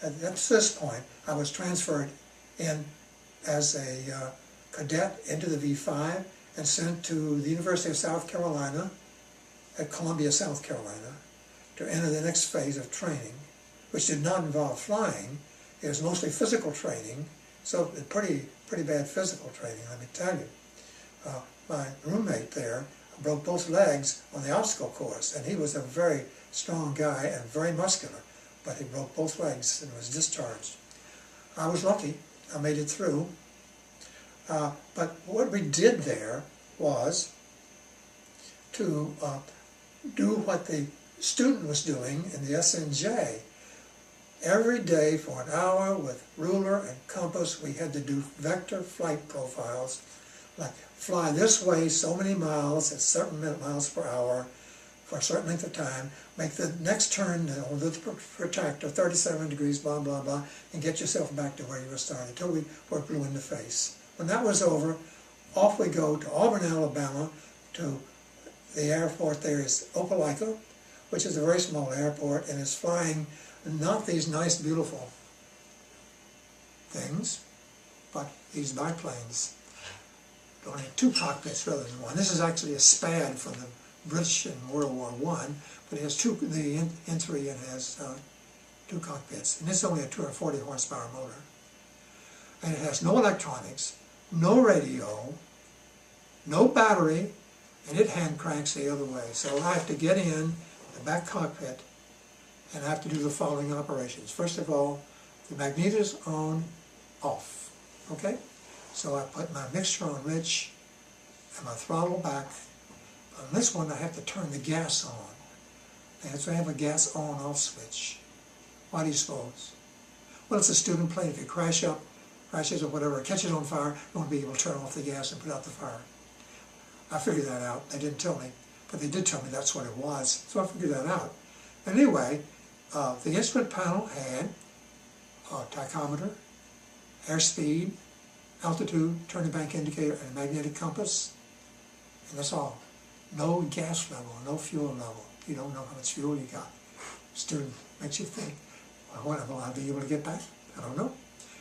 At this point, I was transferred in as a cadet into the V5 and sent to the University of South Carolina, at Columbia, South Carolina, to enter the next phase of training, which did not involve flying. It was mostly physical training, so pretty bad physical training, let me tell you. My roommate there broke both legs on the obstacle course, and he was a very strong guy and very muscular, but he broke both legs and was discharged. I was lucky, I made it through, but what we did there was to do what the student was doing in the SNJ. Every day for an hour with ruler and compass, we had to do vector flight profiles, like fly this way so many miles at certain miles per hour for a certain length of time, make the next turn on the protractor 37 degrees, blah, blah, blah, and get yourself back to where you were starting until we were blue in the face. When that was over, off we go to Auburn, Alabama, to the airport there is Opelika, which is a very small airport, and is flying not these nice, beautiful things, but these biplanes. Only two cockpits rather than one. This is actually a SPAD from the British in World War I, but it has two, the N3 and has two cockpits. And it's only a 240 horsepower motor. And it has no electronics, no radio, no battery, and it hand cranks the other way. So I have to get in the back cockpit and I have to do the following operations. First of all, the magnetos on, off, okay? So I put my mixture on rich and my throttle back. On this one I have to turn the gas on. And so I have a gas on-off switch. Why do you suppose? Well, it's a student plane. If you crashes or whatever, catches on fire, you won't be able to turn off the gas and put out the fire. I figured that out. They didn't tell me, but they did tell me that's what it was. So I figured that out. Anyway, the instrument panel had a tachometer, airspeed, altitude, turning bank indicator, and a magnetic compass, and that's all. No gas level, no fuel level. You don't know how much fuel you got. Student makes you think, well, when will I be able to get back? I don't know.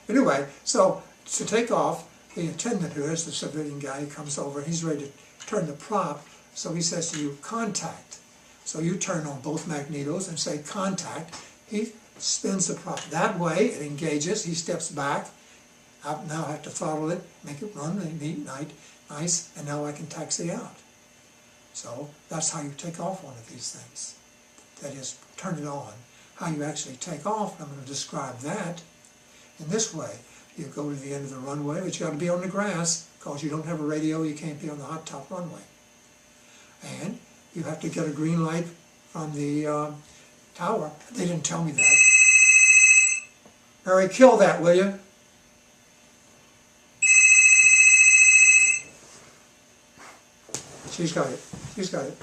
Anyway, so to take off, the attendant, who is the civilian guy, he comes over, he's ready to turn the prop, so he says to you, contact. So you turn on both magnetos and say contact. He spins the prop that way, it engages, he steps back. I now have to throttle it, make it run neat, nice, and now I can taxi out. So that's how you take off one of these things. That is, turn it on. How you actually take off, I'm going to describe that in this way. You go to the end of the runway, but you got to be on the grass, because you don't have a radio, you can't be on the hot top runway. And you have to get a green light from the tower. They didn't tell me that. Mary, kill that, will you? She's got it. She's got it.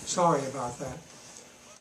Sorry about that.